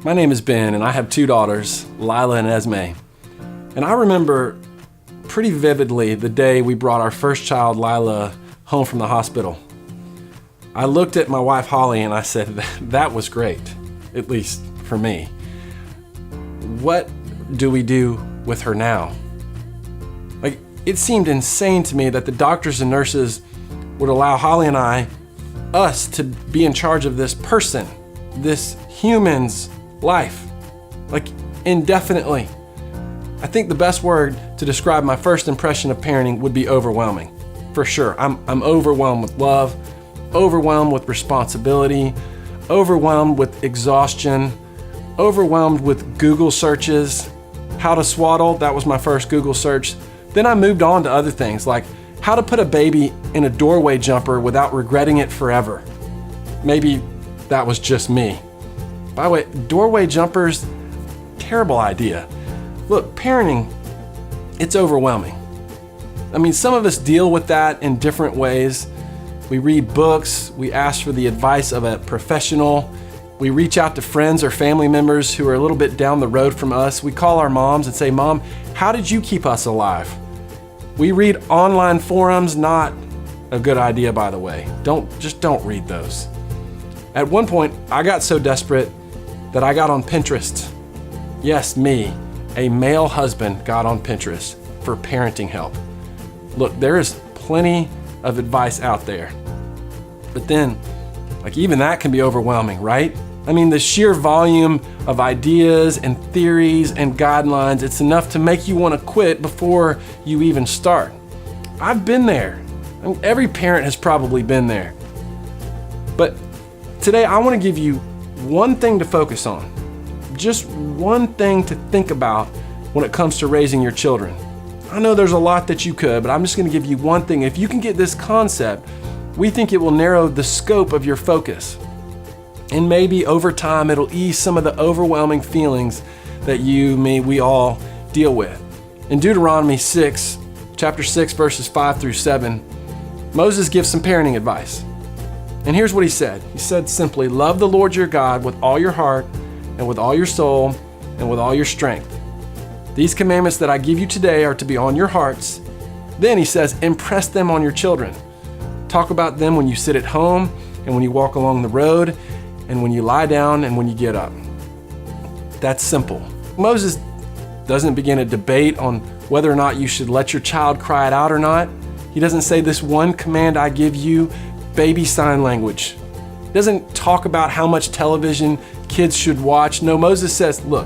My name is Ben, and I have two daughters, Lila and Esme. And I remember pretty vividly the day we brought our first child, Lila, home from the hospital. I looked at my wife, Holly, and I said, that was great, at least for me. What do we do with her now? Like, it seemed insane to me that the doctors and nurses would allow Holly and us to be in charge of this person, this human's life, like indefinitely. I think the best word to describe my first impression of parenting would be overwhelming, for sure. I'm overwhelmed with love, overwhelmed with responsibility, overwhelmed with exhaustion, overwhelmed with Google searches. How to swaddle, that was my first Google search. Then I moved on to other things like how to put a baby in a doorway jumper without regretting it forever. Maybe that was just me. By the way, doorway jumpers, terrible idea. Look, parenting, it's overwhelming. I mean, some of us deal with that in different ways. We read books, we ask for the advice of a professional, we reach out to friends or family members who are a little bit down the road from us. We call our moms and say, Mom, how did you keep us alive? We read online forums, not a good idea, by the way. Don't read those. At one point, I got so desperate that I got on Pinterest. Yes, me, a male husband, got on Pinterest for parenting help. Look, there is plenty of advice out there. But then, like, even that can be overwhelming, right? I mean, the sheer volume of ideas and theories and guidelines, it's enough to make you want to quit before you even start. I've been there. I mean, every parent has probably been there. But today I want to give you one thing to focus on, just one thing to think about when it comes to raising your children. I know there's a lot that you could, but I'm just going to give you one thing. If you can get this concept, we think it will narrow the scope of your focus. And maybe over time, it'll ease some of the overwhelming feelings that we all deal with. In Deuteronomy 6, chapter 6, verses 5 through 7, Moses gives some parenting advice. And here's what he said. He said simply, love the Lord your God with all your heart and with all your soul and with all your strength. These commandments that I give you today are to be on your hearts. Then he says, impress them on your children. Talk about them when you sit at home and when you walk along the road and when you lie down and when you get up. That's simple. Moses doesn't begin a debate on whether or not you should let your child cry it out or not. He doesn't say this one command I give you, baby sign language. He doesn't talk about how much television kids should watch. No, Moses says, look,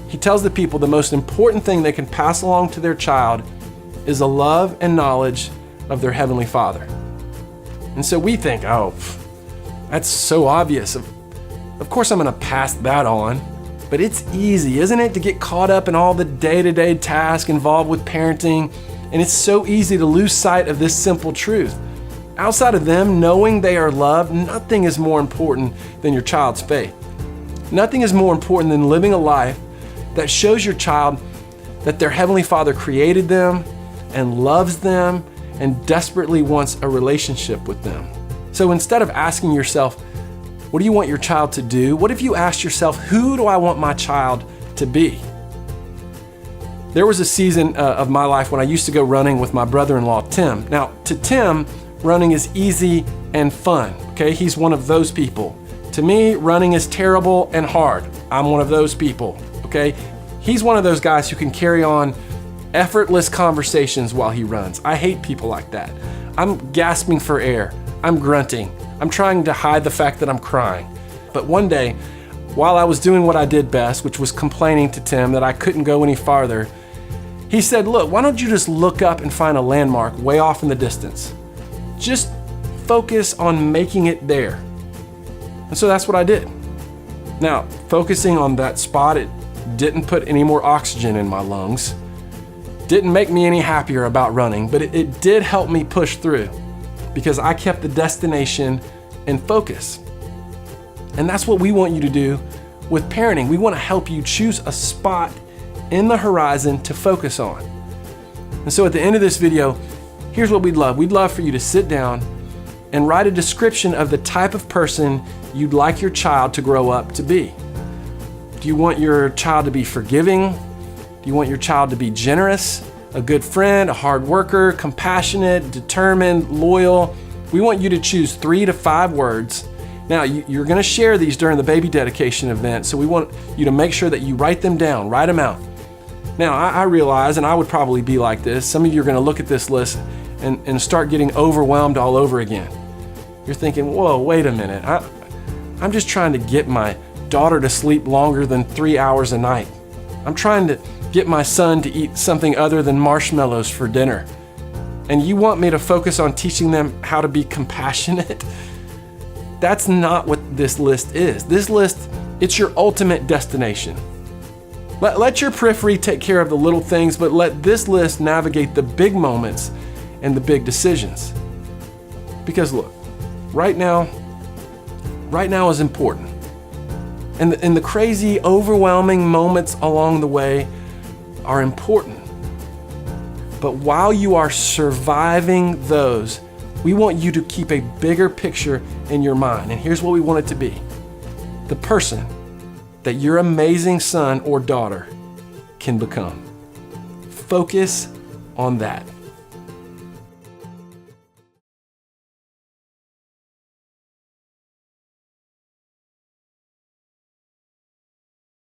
he tells the people the most important thing they can pass along to their child is a love and knowledge of their Heavenly Father. And so we think, oh, that's so obvious. Of course I'm going to pass that on. But it's easy, isn't it, to get caught up in all the day-to-day tasks involved with parenting. And it's so easy to lose sight of this simple truth. Outside of them knowing they are loved, nothing is more important than your child's faith. Nothing is more important than living a life that shows your child that their Heavenly Father created them and loves them and desperately wants a relationship with them. So instead of asking yourself, what do you want your child to do? What if you asked yourself, who do I want my child to be? There was a season of my life when I used to go running with my brother-in-law, Tim. Now, to Tim, running is easy and fun, okay? He's one of those people. To me, running is terrible and hard. I'm one of those people, okay? He's one of those guys who can carry on effortless conversations while he runs. I hate people like that. I'm gasping for air. I'm grunting. I'm trying to hide the fact that I'm crying. But one day, while I was doing what I did best, which was complaining to Tim that I couldn't go any farther, he said, look, why don't you just look up and find a landmark way off in the distance? Just focus on making it there. And so that's what I did. Now, focusing on that spot, it didn't put any more oxygen in my lungs. Didn't make me any happier about running, but it did help me push through because I kept the destination in focus. And that's what we want you to do with parenting. We want to help you choose a spot in the horizon to focus on. And so at the end of this video, here's what we'd love. We'd love for you to sit down and write a description of the type of person you'd like your child to grow up to be. Do you want your child to be forgiving? Do you want your child to be generous, a good friend, a hard worker, compassionate, determined, loyal? We want you to choose 3 to 5 words. Now, you're going to share these during the baby dedication event, so we want you to make sure that you write them down, write them out. Now, I realize, and I would probably be like this, some of you are going to look at this list and start getting overwhelmed all over again. You're thinking, whoa, wait a minute. I'm just trying to get my daughter to sleep longer than 3 hours a night. I'm trying to get my son to eat something other than marshmallows for dinner. And you want me to focus on teaching them how to be compassionate? That's not what this list is. This list, it's your ultimate destination. Let your periphery take care of the little things, but let this list navigate the big moments and the big decisions. Because look, right now is important. And the crazy, overwhelming moments along the way are important. But while you are surviving those, we want you to keep a bigger picture in your mind. And here's what we want it to be. The person that your amazing son or daughter can become. Focus on that.